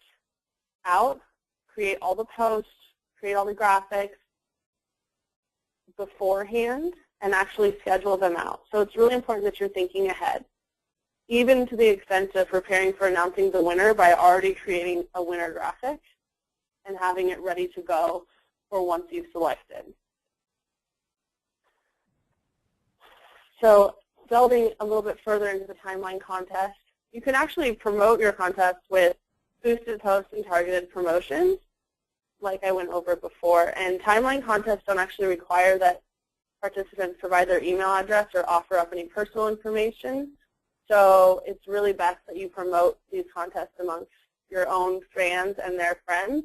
out, create all the posts, create all the graphics beforehand, and actually schedule them out. So it's really important that you're thinking ahead, even to the extent of preparing for announcing the winner by already creating a winner graphic and having it ready to go for once you've selected. So delving a little bit further into the timeline contest, you can actually promote your contest with boosted posts and targeted promotions, like I went over before. And timeline contests don't actually require that participants provide their email address or offer up any personal information. So it's really best that you promote these contests amongst your own fans and their friends,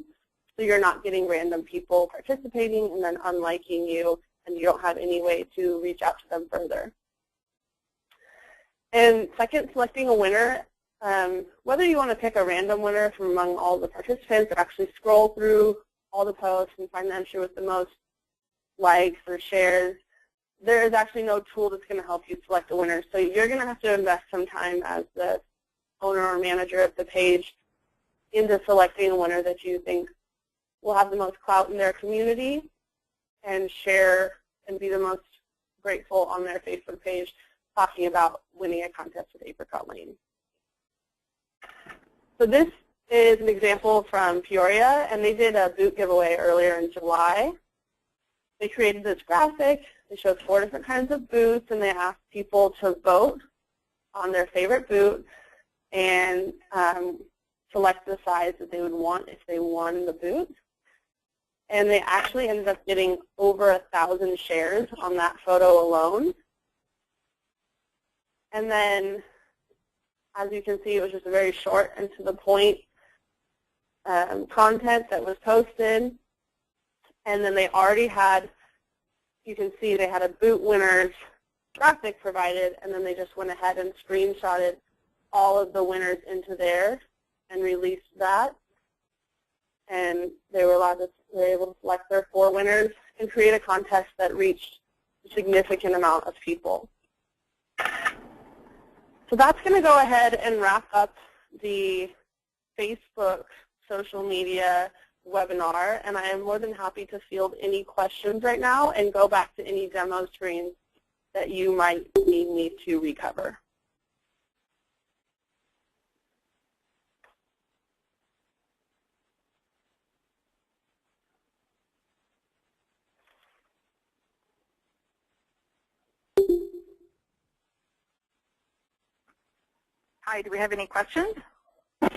so you're not getting random people participating and then unliking you, and you don't have any way to reach out to them further. And second, selecting a winner. Whether you want to pick a random winner from among all the participants or actually scroll through all the posts and find the entry with the most likes or shares, there is actually no tool that's going to help you select a winner. So you're going to have to invest some time as the owner or manager of the page into selecting a winner that you think will have the most clout in their community and share and be the most grateful on their Facebook page talking about winning a contest with Apricot Lane. So this is an example from Peoria, and they did a boot giveaway earlier in July. They created this graphic. They showed 4 different kinds of boots, and they asked people to vote on their favorite boot and select the size that they would want if they won the boot. And they actually ended up getting over 1,000 shares on that photo alone. And then, as you can see, it was just a very short and to the point content that was posted. And then they already had, you can see they had a boot winners graphic provided, and then they just went ahead and screenshotted all of the winners into there and released that. and they were able to select their 4 winners and create a contest that reached a significant amount of people. So that's going to go ahead and wrap up the Facebook social media webinar, and I am more than happy to field any questions right now and go back to any demo screens that you might need me to recover. Hi, do we have any questions? I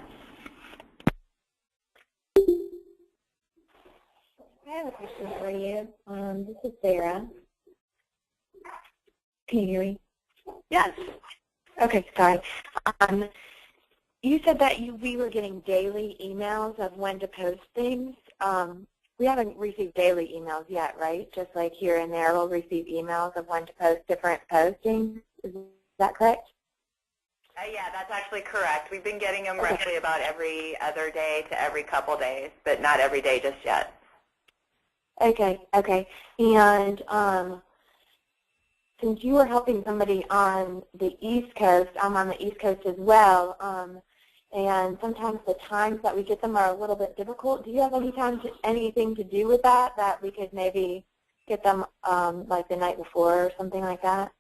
have a question for you. This is Sarah. Can you hear me? Yes. Okay, sorry. You said that we were getting daily emails of when to post things. We haven't received daily emails yet, right? Just like here and there we'll receive emails of when to post different postings. Is that correct? Yeah, that's actually correct. We've been getting them roughly about every other day to every couple days, but not every day just yet. Okay, okay. And since you were helping somebody on the East Coast, I'm on the East Coast as well, and sometimes the times that we get them are a little bit difficult. Do you have anything to do with that, that we could maybe get them like the night before or something like that?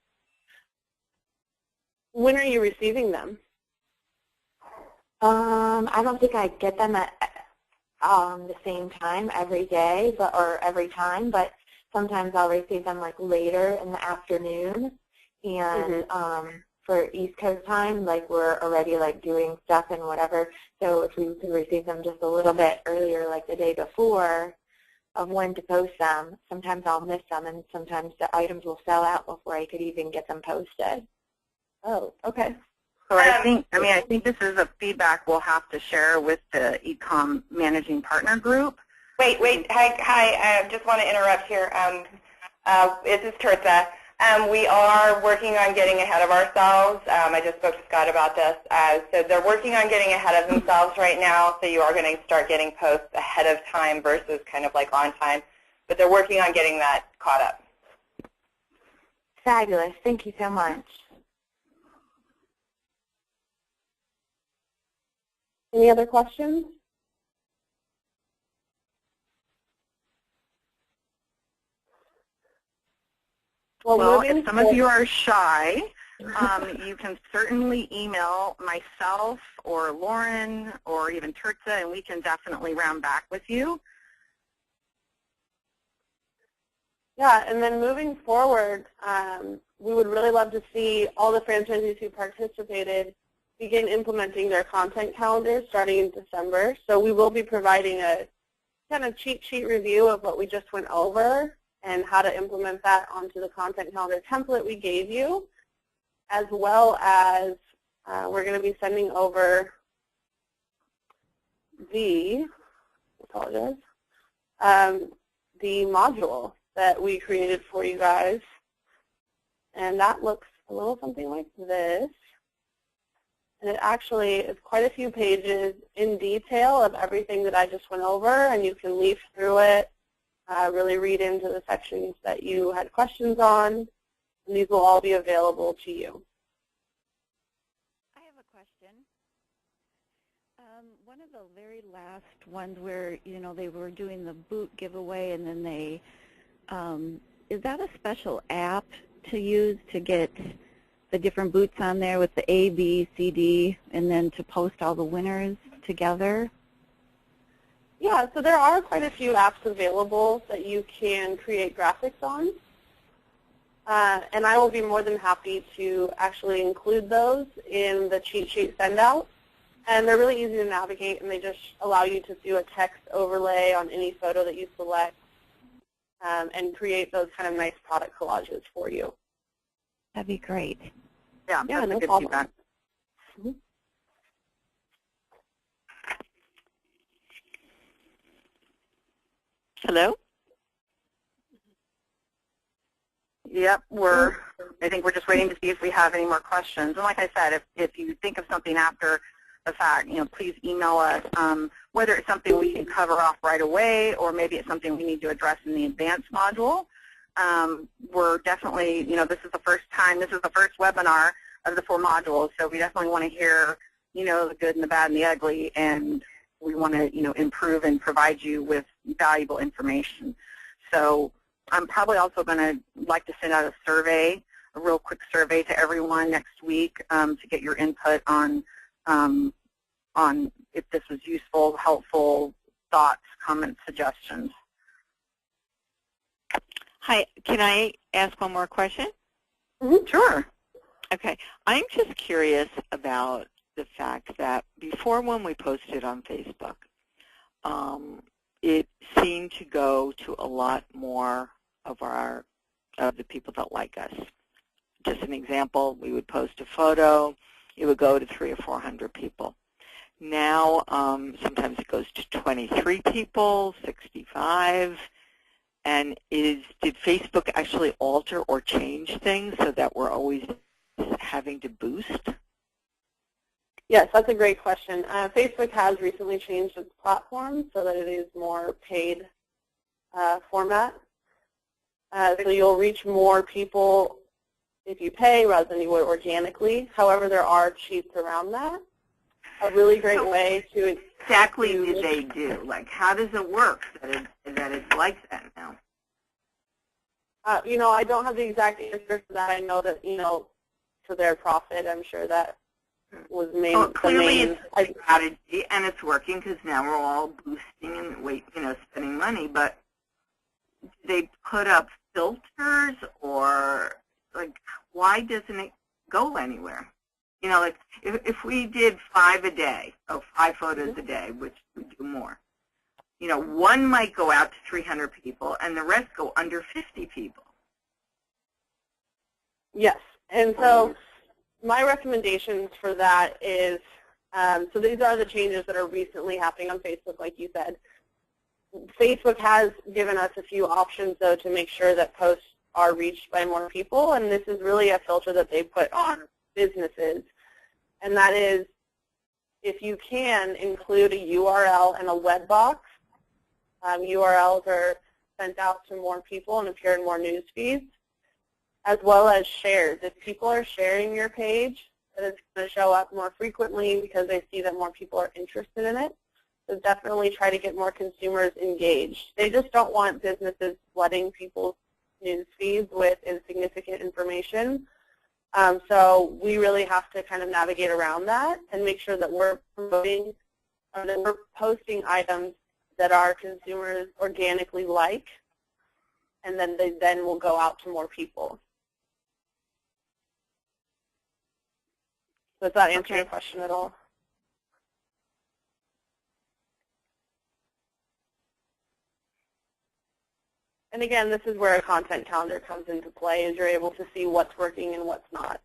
When are you receiving them? I don't think I get them at the same time every day, or every time, but sometimes I'll receive them like later in the afternoon. And for East Coast time, like we're already like doing stuff and whatever. So if we could receive them just a little bit earlier, like the day before of when to post them, sometimes I'll miss them, and sometimes the items will sell out before I could even get them posted. Oh, okay. So I think this is a feedback we'll have to share with the Ecom Managing Partner Group. Wait, hi, I just want to interrupt here. This is Terza. We are working on getting ahead of ourselves. I just spoke to Scott about this. So they're working on getting ahead of themselves right now, so you are going to start getting posts ahead of time versus kind of like on time. But they're working on getting that caught up. Fabulous. Thank you so much. Any other questions? Well, if some of you are shy, you can certainly email myself or Lauren or even Terza, and we can definitely round back with you. Yeah, and then moving forward, we would really love to see all the franchisees who participated begin implementing their content calendars starting in December. So we will be providing a kind of cheat sheet review of what we just went over and how to implement that onto the content calendar template we gave you, as well as we're going to be sending over the module that we created for you guys. And that looks a little something like this. And it actually is quite a few pages in detail of everything that I just went over, and you can leaf through it, really read into the sections that you had questions on, and these will all be available to you. I have a question. One of the very last ones where, you know, they were doing the boot giveaway, and then they, is that a special app to use to get the different boots on there with the A, B, C, D, and then to post all the winners together? Yeah, so there are quite a few apps available that you can create graphics on. And I will be more than happy to actually include those in the cheat sheet send out. And they're really easy to navigate, and they just allow you to do a text overlay on any photo that you select and create those kind of nice product collages for you. That'd be great. Yeah, that's no a good problem. feedback. Hello? Yep, I think we're just waiting to see if we have any more questions. And like I said, if you think of something after the fact, please email us, whether it's something we can cover off right away or maybe it's something we need to address in the advanced module. We're definitely, this is the first webinar of the 4 modules, so we definitely want to hear, the good and the bad and the ugly, and we want to, improve and provide you with valuable information. So I'm probably also going to like to send out a survey, a real quick survey to everyone next week to get your input on if this was useful, helpful, thoughts, comments, suggestions. Hi, can I ask one more question? Sure. Okay, I'm just curious about the fact that before when we posted on Facebook, it seemed to go to a lot more of the people that like us. Just an example, we would post a photo, it would go to 300 or 400 people. Now, sometimes it goes to 23 people, 65. And did Facebook actually alter or change things so that we're always having to boost? Yes, that's a great question. Facebook has recently changed its platform so that it is more paid format. So you'll reach more people if you pay rather than you would organically. However, there are cheats around that. A really great way to exactly do they do? Like, how does it work that it's like that now? I don't have the exact answer to that. I know that, for their profit, I'm sure that was main. Well, clearly it's a strategy, and it's working because now we're all boosting and spending money. But do they put up filters, or like, why doesn't it go anywhere? Like if we did 5 a day, 5 photos a day, which we do more, one might go out to 300 people, and the rest go under 50 people. Yes, and so my recommendations for that is, so these are the changes that are recently happening on Facebook, like you said. Facebook has given us a few options, though, to make sure that posts are reached by more people, and this is really a filter that they put on businesses. And that is, if you can, include a URL and a web box. URLs are sent out to more people and appear in more news feeds, as well as shares. If people are sharing your page, then it's going to show up more frequently because they see that more people are interested in it. So definitely try to get more consumers engaged. They just don't want businesses flooding people's news feeds with insignificant information. So we really have to kind of navigate around that and make sure that we're promoting, that we're posting items that our consumers organically like, and then they then will go out to more people. Does that answer your question at all? And again, this is where a content calendar comes into play, as you're able to see what's working and what's not.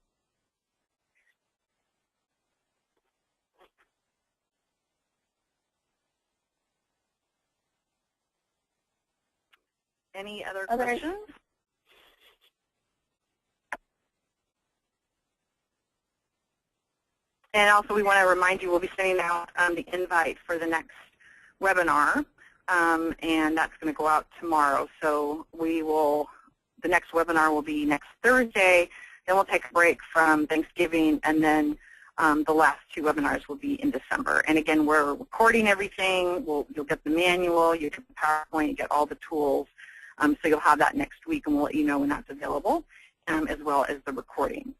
Any other questions? And also we want to remind you we'll be sending out the invite for the next webinar, and that's going to go out tomorrow. So the next webinar will be next Thursday, then we'll take a break from Thanksgiving, and then the last 2 webinars will be in December. And again, we're recording everything. You'll get the manual, you get the PowerPoint, you get all the tools. So you'll have that next week, and we'll let you know when that's available, as well as the recording.